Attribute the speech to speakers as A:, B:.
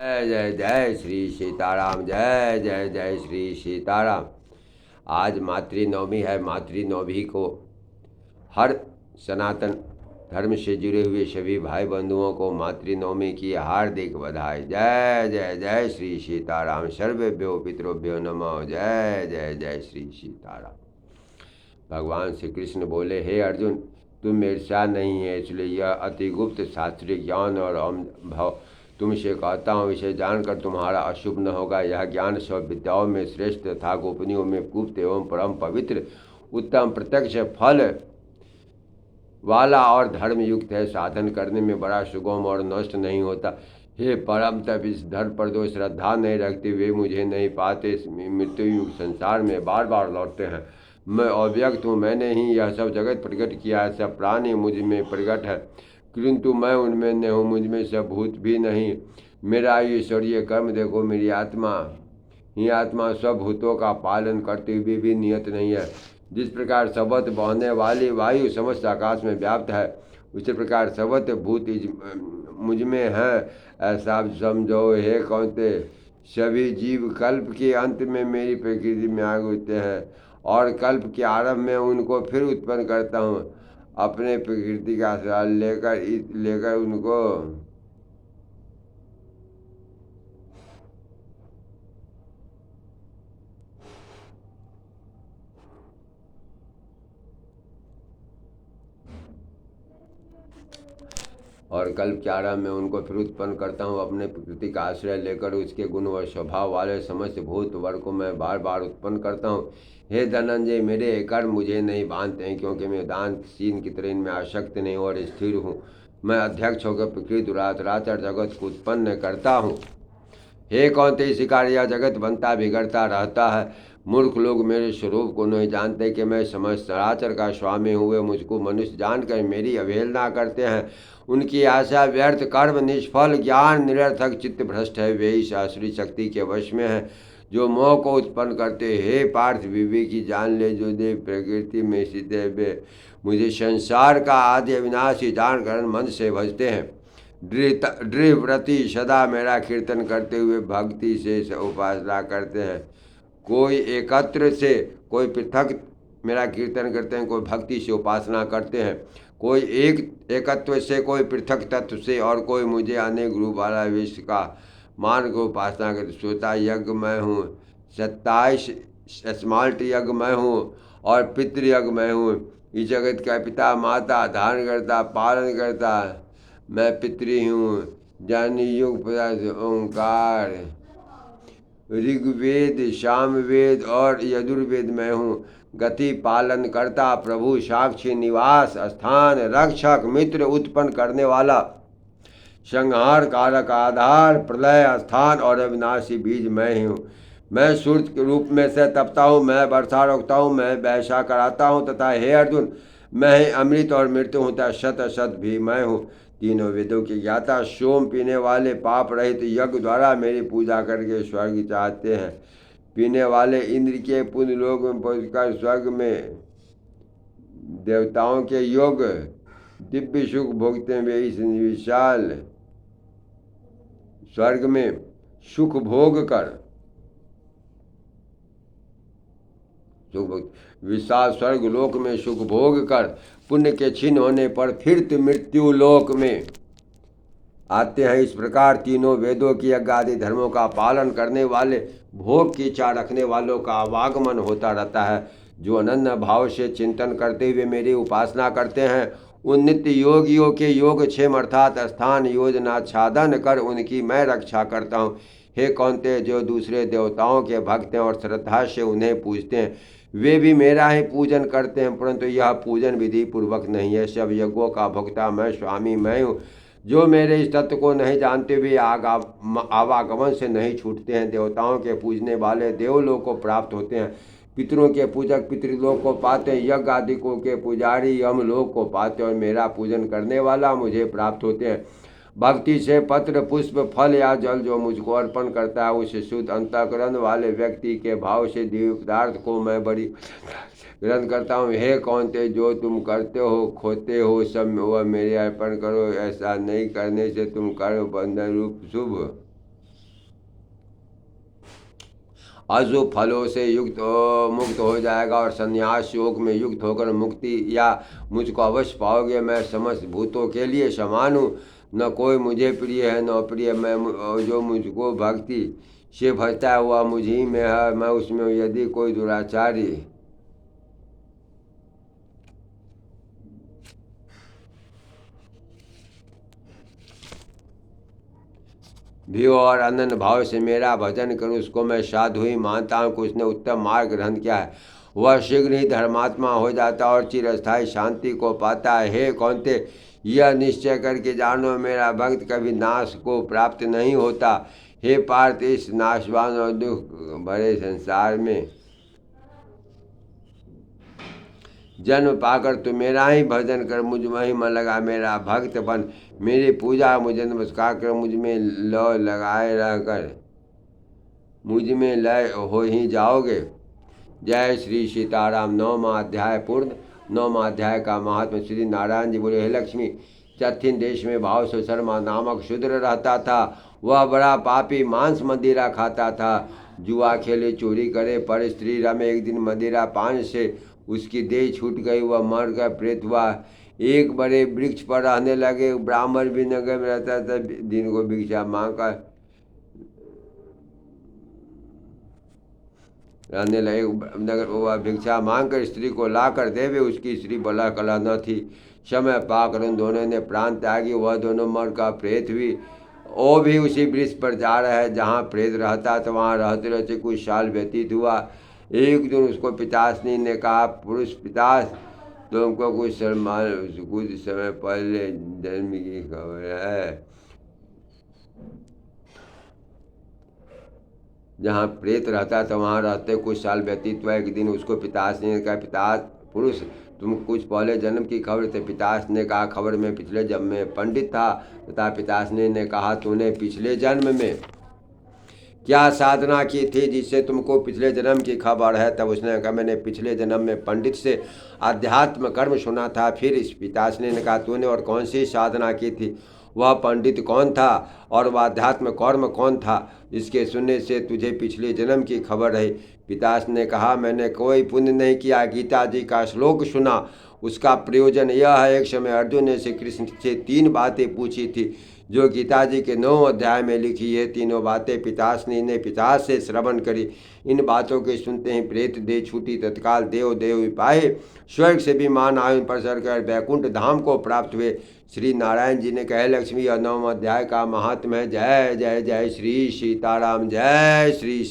A: जय जय जय श्री सीताराम। जय जय जय श्री सीताराम। आज मातृनवमी है। मातृनवमी को हर सनातन धर्म से जुड़े हुए सभी भाई बंधुओं को मातृनवमी की हार्दिक बधाई। जय जय जय श्री सीताराम। सर्वेभ्यो पितृभ्यो नमः। जय जय जय श्री सीताराम। भगवान श्री कृष्ण बोले, हे अर्जुन, तुम मेरे साथ नहीं है, इसलिए यह अति गुप्त शास्त्रीय ज्ञान और भाव तुमसे कहता हूँ। इसे जानकर तुम्हारा अशुभ न होगा। यह ज्ञान सब विद्याओं में श्रेष्ठ तथा गोपनीयों में गुप्त एवं परम पवित्र उत्तम प्रत्यक्ष फल वाला और धर्म युक्त है। साधन करने में बड़ा सुगम और नष्ट नहीं होता। हे परम तप, इस धर्म पर जो श्रद्धा नहीं रखते वे मुझे नहीं पाते। मृत्यु युग संसार में बार बार लौटते हैं। मैं अव्यक्त हूँ, मैंने ही यह सब जगत प्रकट किया है। सब प्राणी मुझ में प्रकट है, किंतु मैं उनमें नहीं हूँ। मुझ में सब भूत भी नहीं। मेरा ईश्वरीय कर्म देखो। मेरी आत्मा ही आत्मा सब भूतों का पालन करते हुए भी नियत नहीं है। जिस प्रकार सबत बहने वाली वायु समस्त आकाश में व्याप्त है, उसी प्रकार सबत भूत मुझ में है, ऐसा समझो। हे कौनते, सभी जीव कल्प के अंत में मेरी प्रकृति में आ होते हैं और कल्प के आरंभ में उनको फिर उत्पन्न करता हूँ। अपने प्रकृति का आश्रय लेकर उनको और कल्प के आरंभ में उनको फिर उत्पन्न करता हूँ। अपने प्रकृति का आश्रय लेकर उसके गुण व स्वभाव वाले समस्त भूत वर्ग को मैं बार बार उत्पन्न करता हूँ। हे धनंजय, मेरे कर्म मुझे नहीं बांधते हैं, क्योंकि मैं दानशीन की तरह इनमें आसक्त नहीं और स्थिर हूँ। मैं अध्यक्ष होकर प्रकृति दुराचर जगत को उत्पन्न करता हूँ। हे कौनते, इसी कार्य यह जगत बनता बिगड़ता रहता है। मूर्ख लोग मेरे स्वरूप को नहीं जानते कि मैं समस्त चराचर का स्वामी हुए मुझको मनुष्य जानकर मेरी अवहेलना करते हैं। उनकी आशा व्यर्थ, कर्म निष्फल, ज्ञान निरर्थक, चित्त भ्रष्ट है। वे इस आसुरी शक्ति के वश में है जो मोह को उत्पन्न करते। हे पार्थ, विवेकी जान ले, जो देव प्रकृति में स्थित है वे मुझे संसार का आदि अविनाशी जानकर मन से भजते हैं। दृढ़ व्रति सदा मेरा कीर्तन करते हुए भक्ति से उपासना करते हैं। कोई एकत्र से, कोई पृथक मेरा कीर्तन करते हैं, कोई भक्ति से उपासना करते हैं। कोई एकत्व से, कोई पृथक तत्व से, और कोई मुझे अनेक रूप वाला विश्व का मान को उपासना करते। श्रोता यज्ञ मैं हूँ, 27 स्माल्ट यज्ञ मैं हूँ और पितृयज्ञ मैं हूँ। इस जगत का पिता माता धारण करता पालन करता मैं पितृ हूँ। जन युग पदार्थ ओंकार, ऋग्वेद, सामवेद और यजुर्वेद में हूँ। गति पालन करता प्रभु, साक्षी, निवास स्थान, रक्षक, मित्र, उत्पन्न करने वाला, संहार कारक, आधार, प्रलय स्थान और अविनाशी बीज मैं ही हूँ। मैं सूर्य के रूप में से तपता हूँ, मैं वर्षा रोकता हूँ, मैं वैसा कराता हूँ तथा हे अर्जुन, मैं ही अमृत और मृत्यु हूँ तथा शत शत भी मैं हूँ। तीनों वेदों के ज्ञाता, सोम पीने वाले, पाप रहित यज्ञ द्वारा मेरी पूजा करके स्वर्ग चाहते हैं। पीने वाले इंद्र के पुण्य लोक में पहुंचकर स्वर्ग में देवताओं के योग दिव्य सुख भोगते हैं। वे इस विशाल स्वर्ग में सुख भोग कर विशाल स्वर्ग लोक में सुख भोग कर पुण्य के क्षीण होने पर फिर मृत्यु लोक में आते हैं। इस प्रकार तीनों वेदों की यज्ञ आदि धर्मों का पालन करने वाले, भोग की इच्छा रखने वालों का आवागमन होता रहता है। जो अनन्य भाव से चिंतन करते हुए मेरी उपासना करते हैं, उन नित्य योगियों के योगक्षेम अर्थात स्थान योजना छादन कर उनकी मैं रक्षा करता हूँ। हे कौनते, जो दूसरे देवताओं के भक्त हैं और श्रद्धा से उन्हें पूजते हैं, वे भी मेरा ही पूजन करते हैं, परंतु यह पूजन विधि पूर्वक नहीं है। सब यज्ञों का भोक्ता मैं स्वामी मैं हूँ। जो मेरे इस तत्व को नहीं जानते वे आवागमन से नहीं छूटते हैं। देवताओं के पूजने वाले देवलोक को प्राप्त होते हैं, पितरों के पूजक पितृलोक को पाते हैं, यज्ञ आदिकों के पुजारी यमलोक को पाते हैं और मेरा पूजन करने वाला मुझे प्राप्त होते हैं। भक्ति से पत्र पुष्प फल या जल जो मुझको अर्पण करता है, उस शुद्ध अंतःकरण वाले व्यक्ति के भाव से दिव्य पदार्थ को मैं बड़ी ग्रहण करता हूँ। हे कौनते, जो तुम करते हो खोते हो सब वह मेरे अर्पण करो। ऐसा नहीं करने से तुम कर्म बंधन रूप शुभ अशुभ फलों से मुक्त हो जाएगा और संन्यास योग में युक्त होकर मुक्ति या मुझको अवश्य पाओगे। मैं समस्त भूतों के लिए समान हूँ, न कोई मुझे प्रिय है न प्रिय। मैं जो मुझको भक्ति से भजता है वह मुझ ही में है, मैं उसमें। यदि कोई दुराचारी भी और अनन्य भाव से मेरा भजन करूं, उसको मैं साधु ही मानता हूँ कि उसने उत्तम मार्ग ग्रहण किया है। वह शीघ्र ही धर्मात्मा हो जाता और चिरस्थायी शांति को पाता है। हे कौन्ते, यह निश्चय करके जानो, मेरा भक्त कभी नाश को प्राप्त नहीं होता। हे पार्थ, इस नाशवान और दुख भरे संसार में जन्म पाकर तू मेरा ही भजन कर, मुझ में ही मन लगा मेरा भक्त बन। मेरी पूजा मुझे नमस्कार कर, मुझ में लय लगाए रहकर मुझ में लय हो ही जाओगे। जय श्री सीताराम। 9वां अध्याय पूर्ण। 9वां अध्याय का महात्मा। श्री नारायण जी बोले, हे लक्ष्मी, चथिन देश में भाव से शर्मा नामक शूद्र रहता था। वह बड़ा पापी मांस मदिरा खाता था, जुआ खेले, चोरी करे, पर स्त्री रमे। एक दिन मदिरा पान से उसकी देह छूट गई, वह मर कर प्रेत हुआ। एक बड़े वृक्ष पर रहने लगे। ब्राह्मण भी नगर में रहता था, दिन को भिक्षा मांग कर रहने लगे। नगर वह भिक्षा मांग कर स्त्री को ला कर देवे। उसकी स्त्री बला कला न थी। समय पाकर उन दोनों ने प्राण त्यागी। वह दोनों मर का प्रेत हुई। वो भी उसी वृक्ष पर जा रहा है जहाँ प्रेत रहता था। वहाँ रहते रहते कुछ साल व्यतीत हुआ। एक दिन उसको पिताश्री ने कहा, पुरुष पिताश, तुमको कुछ समय पहले जन्म की खबर है। जहाँ प्रेत रहता था वहाँ रहते कुछ साल व्यतीत हुआ। एक दिन उसको पिताश्री ने कहा, पिताश पुरुष, तुम कुछ पहले जन्म की खबर थे। पिताश ने कहा, खबर में पिछले जन्म में पंडित था। तथा पिताश्री ने कहा, तूने पिछले जन्म में क्या साधना की थी जिससे तुमको पिछले जन्म की खबर है। तब उसने कहा, मैंने पिछले जन्म में पंडित से अध्यात्म कर्म सुना था। फिर इस पिताश्री ने कहा, तूने और कौन सी साधना की थी। वह पंडित कौन था और वह अध्यात्म कर्म कौन था, इसके सुनने से तुझे पिछले जन्म की खबर है। पिताश्री ने कहा, मैंने कोई पुण्य नहीं किया। गीता जी का श्लोक सुना, उसका प्रयोजन यह है। एक समय अर्जुन ने श्री कृष्ण से 3 बातें पूछी थी जो गीता जी के 9 अध्याय में लिखी। ये तीनों बातें पिताश्री ने पिताश से श्रवण करी। इन बातों के सुनते ही प्रेत दे छूटी। तत्काल देव देव पाए स्वर्ग से विमान आयु पर सर कर वैकुंठ धाम को प्राप्त हुए। श्री नारायण जी ने कहे, लक्ष्मी, यह 9वां अध्याय का महात्म है। जय जय जय श्री सीताराम। जय श्री